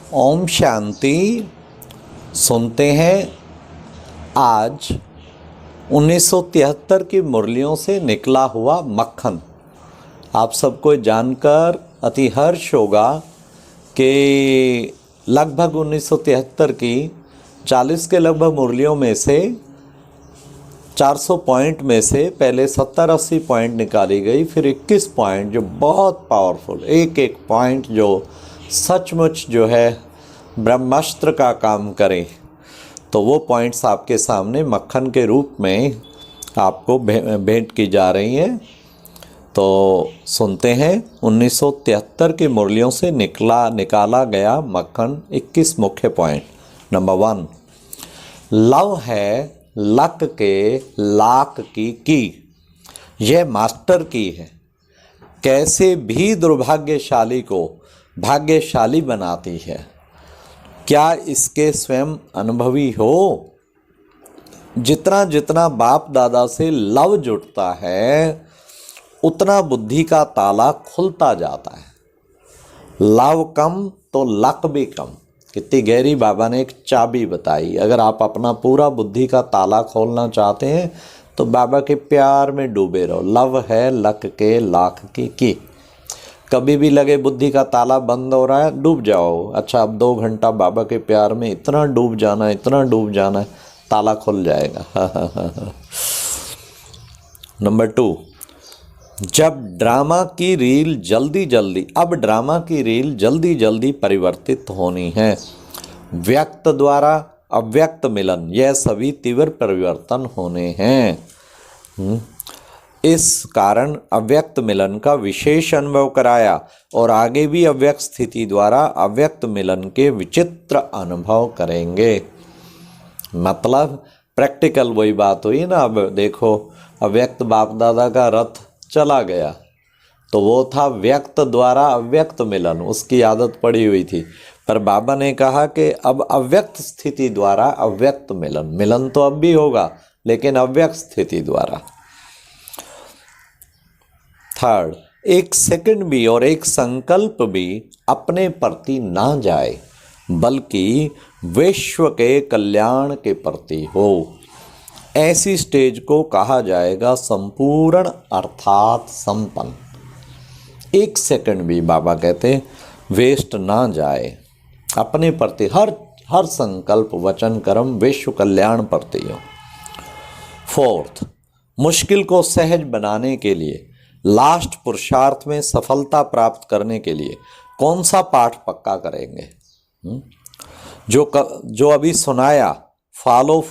ओम शांति। सुनते हैं आज 1973 की मुरलियों से निकला हुआ मक्खन। आप सबको जानकर अति हर्ष होगा कि लगभग 1973 की 40 के लगभग मुरलियों में से 400 पॉइंट में से पहले 70-80 पॉइंट निकाली गई, फिर 21 पॉइंट जो बहुत पावरफुल, एक एक पॉइंट जो सचमुच जो है ब्रह्मास्त्र का काम करें, तो वो पॉइंट्स आपके सामने मक्खन के रूप में आपको भेंट की जा रही हैं। तो सुनते हैं 1973 की मुरलियों से निकाला गया मक्खन। 21 मुख्य पॉइंट। नंबर 1, लव है लक के लाक की यह मास्टर की है, कैसे भी दुर्भाग्यशाली को भाग्यशाली बनाती है। क्या इसके स्वयं अनुभवी हो? जितना जितना बाप दादा से लव जुड़ता है उतना बुद्धि का ताला खुलता जाता है। लव कम तो लक भी कम। कितनी गहरी बाबा ने एक चाबी बताई। अगर आप अपना पूरा बुद्धि का ताला खोलना चाहते हैं तो बाबा के प्यार में डूबे रहो। लव है लक के लाख की। कभी भी लगे बुद्धि का ताला बंद हो रहा है, डूब जाओ। अच्छा, अब 2 घंटा बाबा के प्यार में इतना डूब जाना है, ताला खुल जाएगा। नंबर 2, जब ड्रामा की रील जल्दी जल्दी परिवर्तित होनी है। व्यक्त द्वारा अव्यक्त मिलन, यह सभी तीव्र परिवर्तन होने हैं। इस कारण अव्यक्त मिलन का विशेष अनुभव कराया और आगे भी अव्यक्त स्थिति द्वारा अव्यक्त मिलन के विचित्र अनुभव करेंगे। मतलब प्रैक्टिकल वही बात हुई ना। अब देखो, अव्यक्त बाप दादा का रथ चला गया तो वो था व्यक्त द्वारा अव्यक्त मिलन, उसकी आदत पड़ी हुई थी। पर बाबा ने कहा कि अब अव्यक्त स्थिति द्वारा अव्यक्त मिलन तो अब भी होगा, लेकिन अव्यक्त स्थिति द्वारा। 3, एक सेकंड भी और एक संकल्प भी अपने प्रति ना जाए, बल्कि विश्व के कल्याण के प्रति हो। ऐसी स्टेज को कहा जाएगा संपूर्ण अर्थात संपन्न। एक सेकंड भी बाबा कहते वेस्ट ना जाए, अपने प्रति हर संकल्प वचन कर्म विश्व कल्याण प्रति हो। 4, मुश्किल को सहज बनाने के लिए, लास्ट पुरुषार्थ में सफलता प्राप्त करने के लिए कौन सा पाठ पक्का करेंगे? जो अभी सुनाया, फॉलो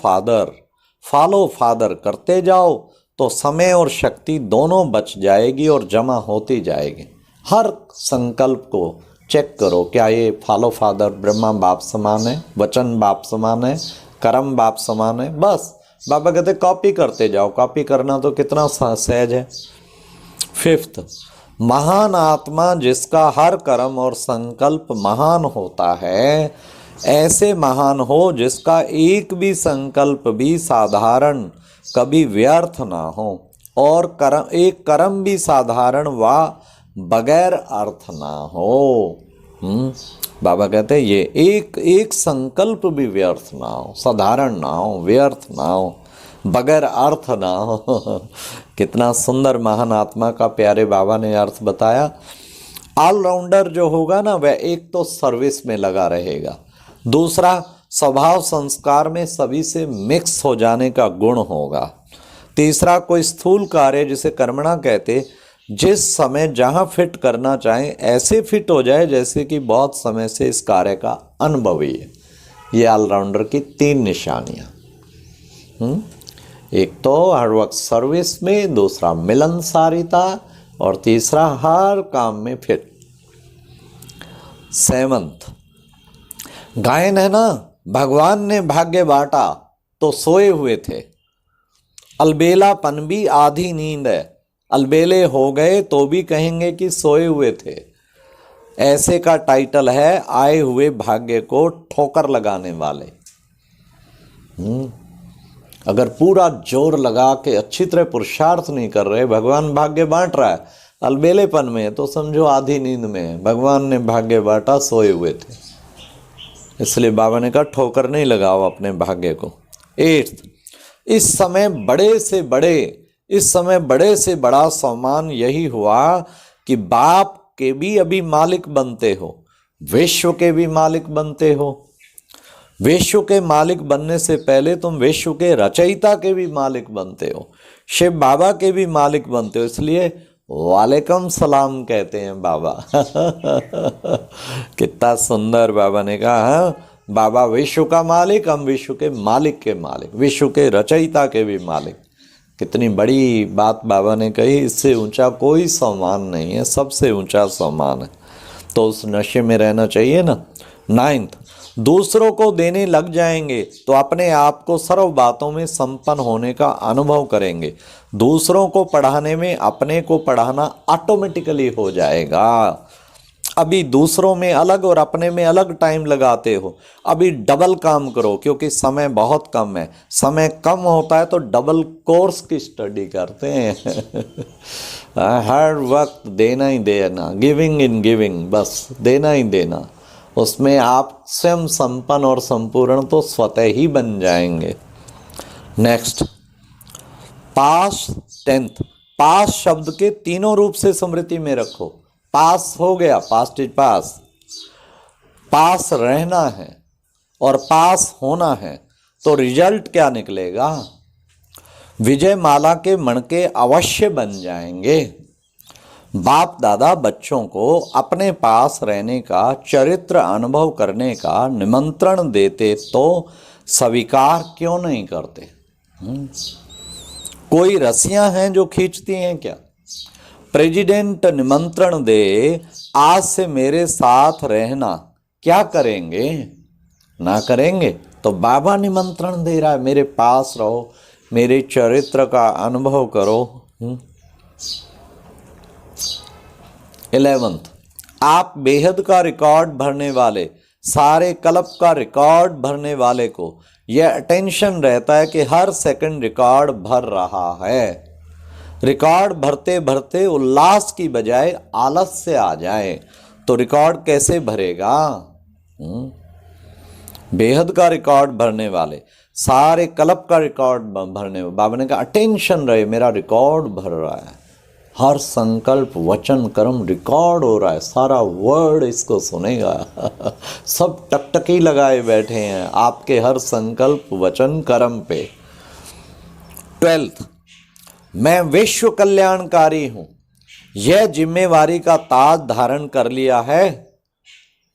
फादर करते जाओ तो समय और शक्ति दोनों बच जाएगी और जमा होती जाएगी। हर संकल्प को चेक करो, क्या ये फॉलो फादर ब्रह्मा बाप समान है, वचन बाप समान है, कर्म बाप समान है। बस बाबा कहते कॉपी करते जाओ। कॉपी करना तो कितना सहज है। 5, महान आत्मा जिसका हर कर्म और संकल्प महान होता है, ऐसे महान हो जिसका एक भी संकल्प भी साधारण कभी व्यर्थ ना हो और एक कर्म भी साधारण व बगैर अर्थ ना हो। बाबा कहते हैं ये एक संकल्प भी व्यर्थ ना हो, साधारण ना हो, व्यर्थ ना हो, बगैर अर्थ ना हो। कितना सुंदर महान आत्मा का प्यारे बाबा ने अर्थ बताया। ऑलराउंडर जो होगा ना, वह एक तो सर्विस में लगा रहेगा, दूसरा स्वभाव संस्कार में सभी से मिक्स हो जाने का गुण होगा, तीसरा कोई स्थूल कार्य जिसे कर्मणा कहते, जिस समय जहां फिट करना चाहें ऐसे फिट हो जाए जैसे कि बहुत समय से इस कार्य का अनुभवी है। ये ऑलराउंडर की 3 निशानियां। एक तो हर वक्त सर्विस में, दूसरा मिलनसारिता और तीसरा हर काम में फिट। 7, गायन है ना, भगवान ने भाग्य बांटा तो सोए हुए थे, अलबेलापन भी आधी नींद है। अलबेले हो गए तो भी कहेंगे कि सोए हुए थे। ऐसे का टाइटल है आए हुए भाग्य को ठोकर लगाने वाले। अगर पूरा जोर लगा के अच्छी तरह पुरुषार्थ नहीं कर रहे, भगवान भाग्य बांट रहा है, अलबेलेपन में, तो समझो आधी नींद में है। भगवान ने भाग्य बांटा, सोए हुए थे। इसलिए बाबा ने कहा ठोकर नहीं लगाओ अपने भाग्य को। 8th, इस समय बड़े से बड़ा सम्मान यही हुआ कि बाप के भी अभी मालिक बनते हो, विश्व के भी मालिक बनते हो। विश्व के मालिक बनने से पहले तुम विश्व के रचयिता के भी मालिक बनते हो, शिव बाबा के भी मालिक बनते हो, इसलिए वालेकुम सलाम कहते हैं बाबा। कितना सुंदर बाबा ने कहा, हाँ? बाबा विश्व का मालिक, हम विश्व के मालिक के मालिक, विश्व के रचयिता के भी मालिक। कितनी बड़ी बात बाबा ने कही, इससे ऊंचा कोई सम्मान नहीं है, सबसे ऊंचा सम्मान है। तो उस नशे में रहना चाहिए ना। 9th, दूसरों को देने लग जाएंगे तो अपने आप को सर्व बातों में संपन्न होने का अनुभव करेंगे। दूसरों को पढ़ाने में अपने को पढ़ाना ऑटोमेटिकली हो जाएगा। अभी दूसरों में अलग और अपने में अलग टाइम लगाते हो, अभी डबल काम करो, क्योंकि समय बहुत कम है। समय कम होता है तो डबल कोर्स की स्टडी करते हैं। हर वक्त देना ही देना, गिविंग इन गिविंग, बस देना ही देना। उसमें आप स्वयं संपन्न और संपूर्ण तो स्वतः ही बन जाएंगे। नेक्स्ट, पास 10th, पास शब्द के तीनों रूप से स्मृति में रखो। पास हो गया, पास्ट इज पास, पास रहना है और पास होना है, तो रिजल्ट क्या निकलेगा? विजय माला के मणके अवश्य बन जाएंगे। बाप दादा बच्चों को अपने पास रहने का, चरित्र अनुभव करने का निमंत्रण देते तो स्वीकार क्यों नहीं करते? कोई रस्सियां हैं जो खींचती हैं क्या? प्रेसिडेंट निमंत्रण दे, आज से मेरे साथ रहना, क्या करेंगे? ना करेंगे। तो बाबा निमंत्रण दे रहा है, मेरे पास रहो, मेरे चरित्र का अनुभव करो। 11th, आप बेहद का रिकॉर्ड भरने वाले, सारे कल्प का रिकॉर्ड भरने वाले को यह अटेंशन रहता है कि हर सेकंड रिकॉर्ड भर रहा है। रिकॉर्ड भरते भरते उल्लास की बजाय आलस्य आ जाए तो रिकॉर्ड कैसे भरेगा? बेहद का रिकॉर्ड भरने वाले, सारे कल्प का रिकॉर्ड भरने, बाबा ने कहा अटेंशन रहे, मेरा रिकॉर्ड भर रहा है, हर संकल्प वचन कर्म रिकॉर्ड हो रहा है, सारा वर्ल्ड इसको सुनेगा। सब टकटकी लगाए बैठे हैं आपके हर संकल्प वचन कर्म पे। 12th, मैं विश्व कल्याणकारी हूं, यह जिम्मेवारी का ताज धारण कर लिया है।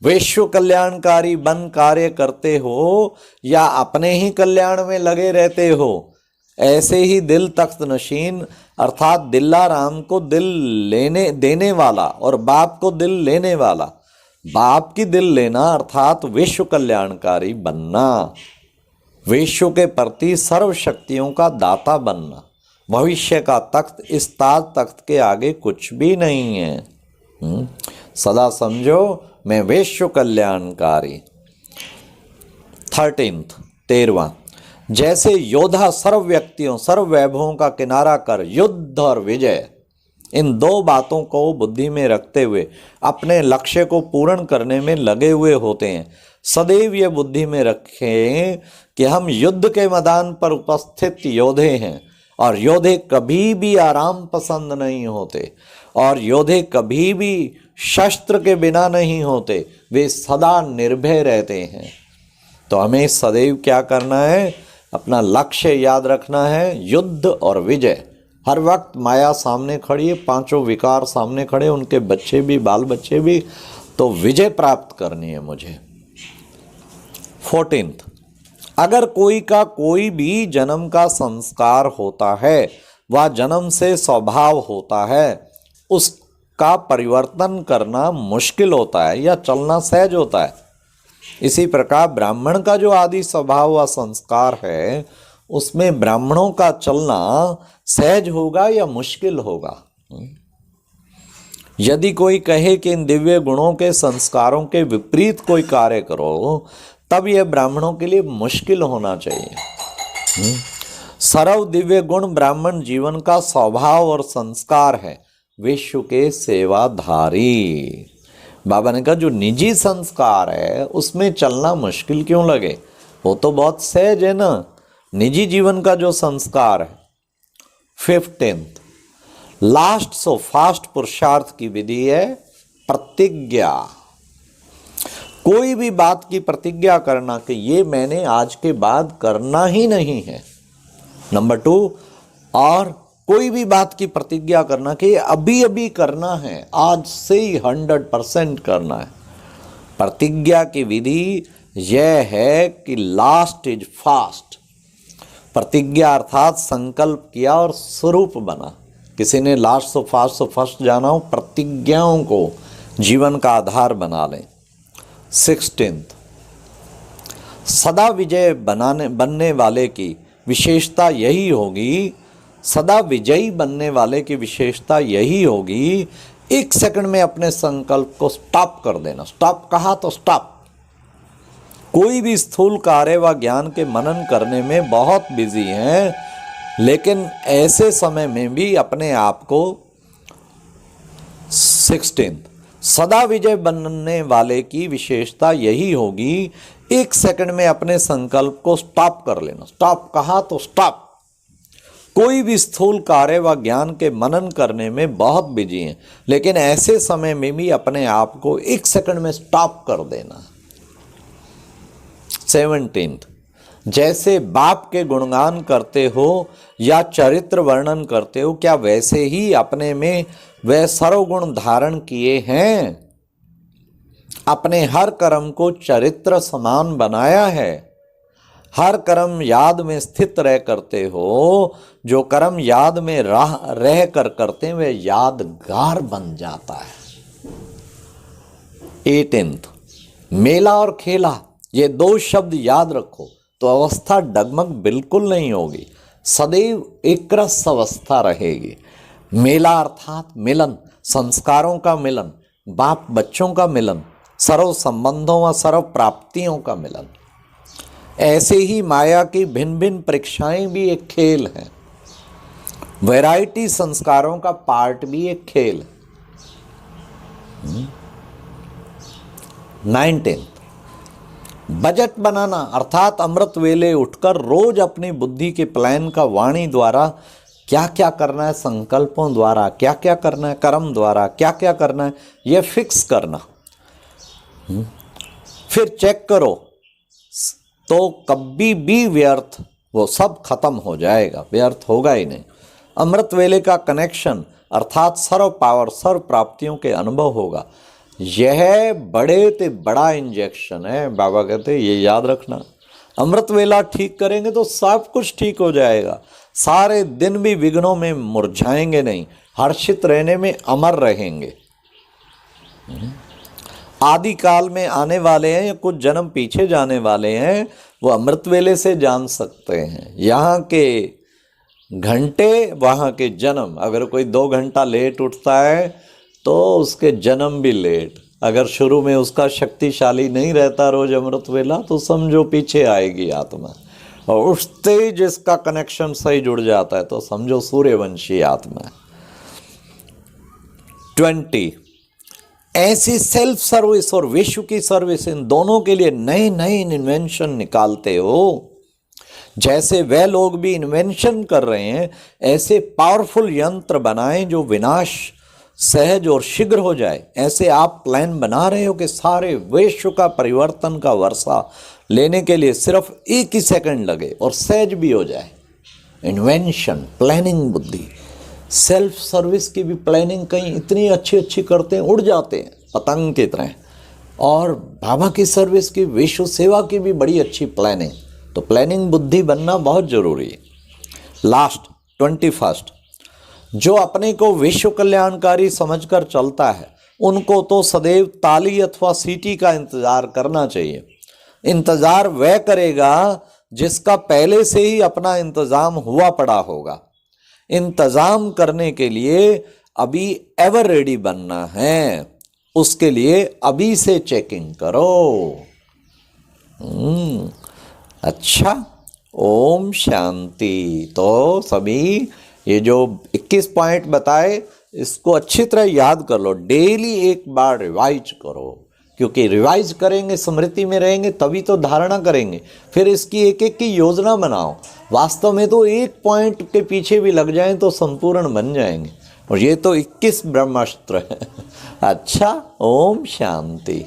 विश्व कल्याणकारी बन कार्य करते हो या अपने ही कल्याण में लगे रहते हो? ऐसे ही दिल तख्त नशीन अर्थात दिल्लाराम को दिल देने वाला और बाप को दिल लेने वाला, बाप की दिल लेना अर्थात विश्व कल्याणकारी बनना, विश्व के प्रति सर्व शक्तियों का दाता बनना। भविष्य का तख्त इस ताज तख्त के आगे कुछ भी नहीं है। सदा समझो मैं विश्व कल्याणकारी। 13th, 13वां, जैसे योद्धा सर्व व्यक्तियों सर्व वैभवों का किनारा कर युद्ध और विजय, इन दो बातों को बुद्धि में रखते हुए अपने लक्ष्य को पूर्ण करने में लगे हुए होते हैं। सदैव ये बुद्धि में रखें कि हम युद्ध के मैदान पर उपस्थित योद्धे हैं और योद्धे कभी भी आराम पसंद नहीं होते और योद्धे कभी भी शस्त्र के बिना नहीं होते, वे सदा निर्भय रहते हैं। तो हमें सदैव क्या करना है? अपना लक्ष्य याद रखना है, युद्ध और विजय। हर वक्त माया सामने खड़ी है, पांचों विकार सामने खड़े, उनके बच्चे भी बाल बच्चे भी, तो विजय प्राप्त करनी है मुझे। 14th, अगर कोई भी जन्म का संस्कार होता है, वह जन्म से स्वभाव होता है, उसका परिवर्तन करना मुश्किल होता है या चलना सहज होता है। इसी प्रकार ब्राह्मण का जो आदि स्वभाव व संस्कार है, उसमें ब्राह्मणों का चलना सहज होगा या मुश्किल होगा? यदि कोई कहे कि इन दिव्य गुणों के संस्कारों के विपरीत कोई कार्य करो, तब यह ब्राह्मणों के लिए मुश्किल होना चाहिए। सर्व दिव्य गुण ब्राह्मण जीवन का स्वभाव और संस्कार है, विश्व के सेवाधारी। बाबा ने कहा जो निजी संस्कार है उसमें चलना मुश्किल क्यों लगे, वो तो बहुत सहज है ना, निजी जीवन का जो संस्कार है। 15th लास्ट सो फास्ट पुरुषार्थ की विधि है प्रतिज्ञा। कोई भी बात की प्रतिज्ञा करना कि ये मैंने आज के बाद करना ही नहीं है। नंबर 2, और कोई भी बात की प्रतिज्ञा करना कि अभी अभी करना है, आज से ही 100% करना है। प्रतिज्ञा की विधि यह है कि लास्ट इज फास्ट। प्रतिज्ञा अर्थात संकल्प किया और स्वरूप बना। किसी ने लास्ट सो फर्स्ट जाना हो, प्रतिज्ञाओं को जीवन का आधार बना लें। 16th सदा विजय बनने वाले की विशेषता यही होगी, सदा विजयी बनने वाले की विशेषता यही होगी, 1 सेकंड में अपने संकल्प को स्टॉप कर देना। स्टॉप कहा तो स्टॉप। कोई भी स्थूल कार्य व ज्ञान के मनन करने में बहुत बिजी हैं, लेकिन ऐसे समय में भी अपने आप को 16th सदा विजय बनने वाले की विशेषता यही होगी, 1 सेकंड में अपने संकल्प को स्टॉप कर लेना। स्टॉप कहा तो स्टॉप। कोई भी स्थूल कार्य व ज्ञान के मनन करने में बहुत बिजी हैं, लेकिन ऐसे समय में भी अपने आप को 1 सेकंड में स्टॉप कर देना। 17th जैसे बाप के गुणगान करते हो या चरित्र वर्णन करते हो, क्या वैसे ही अपने में वह सर्वगुण धारण किए हैं? अपने हर कर्म को चरित्र समान बनाया है। हर कर्म याद में स्थित रह करते हो, जो कर्म याद में रह कर करते हैं वह यादगार बन जाता है। 18th मेला और खेला, ये 2 शब्द याद रखो तो अवस्था डगमग बिल्कुल नहीं होगी, सदैव एक रस अवस्था रहेगी। मेला अर्थात मिलन, संस्कारों का मिलन, बाप बच्चों का मिलन, सर्व संबंधों व सर्व प्राप्तियों का मिलन। ऐसे ही माया की भिन्न भिन्न परीक्षाएं भी एक खेल है, वैरायटी संस्कारों का पार्ट भी एक खेल है। 19th बजट बनाना अर्थात अमृत वेले उठकर रोज अपनी बुद्धि के प्लान का वाणी द्वारा क्या क्या करना है, संकल्पों द्वारा क्या क्या करना है, कर्म द्वारा क्या क्या करना है, यह फिक्स करना। फिर चेक करो तो कभी भी व्यर्थ वो सब खत्म हो जाएगा, व्यर्थ होगा ही नहीं। अमृत वेले का कनेक्शन अर्थात सर्व पावर, सर्व प्राप्तियों के अनुभव होगा। यह बड़े ते बड़ा इंजेक्शन है। बाबा कहते ये याद रखना, अमृत वेला ठीक करेंगे तो सब कुछ ठीक हो जाएगा। सारे दिन भी विघ्नों में मुरझाएंगे नहीं, हर्षित रहने में अमर रहेंगे। आदि काल में आने वाले हैं या कुछ जन्म पीछे जाने वाले हैं, वो अमृत वेले से जान सकते हैं। यहाँ के घंटे, वहाँ के जन्म। अगर कोई 2 घंटा लेट उठता है तो उसके जन्म भी लेट। अगर शुरू में उसका शक्तिशाली नहीं रहता रोज अमृत वेला तो समझो पीछे आएगी आत्मा, और उठते ही जिसका कनेक्शन सही जुड़ जाता है तो समझो सूर्यवंशी आत्मा है। 20 ऐसी सेल्फ सर्विस और विश्व की सर्विस, इन दोनों के लिए नए नए इन्वेंशन निकालते हो। जैसे वह लोग भी इन्वेंशन कर रहे हैं, ऐसे पावरफुल यंत्र बनाएं जो विनाश सहज और शीघ्र हो जाए। ऐसे आप प्लान बना रहे हो कि सारे विश्व का परिवर्तन का वर्षा लेने के लिए सिर्फ 1 ही सेकंड लगे और सहज भी हो जाए। इन्वेंशन, प्लानिंग बुद्धि। सेल्फ सर्विस की भी प्लानिंग कहीं इतनी अच्छी अच्छी करते हैं, उड़ जाते हैं पतंग की तरह। और बाबा की सर्विस की, विश्व सेवा की भी बड़ी अच्छी प्लानिंग। तो प्लानिंग बुद्धि बनना बहुत जरूरी है। लास्ट 21 जो अपने को विश्व कल्याणकारी समझकर चलता है, उनको तो सदैव ताली अथवा सीटी का इंतजार करना चाहिए। इंतजार वह करेगा जिसका पहले से ही अपना इंतजाम हुआ पड़ा होगा। इंतजाम करने के लिए अभी एवर रेडी बनना है, उसके लिए अभी से चेकिंग करो। अच्छा, ओम शांति। तो सभी ये जो 21 पॉइंट बताए, इसको अच्छी तरह याद कर लो, डेली एक बार रिवाइज करो, क्योंकि रिवाइज करेंगे, स्मृति में रहेंगे, तभी तो धारणा करेंगे। फिर इसकी एक एक की योजना बनाओ। वास्तव में तो एक पॉइंट के पीछे भी लग जाएं तो संपूर्ण बन जाएंगे। और ये तो 21 ब्रह्मास्त्र है। अच्छा, ओम शांति।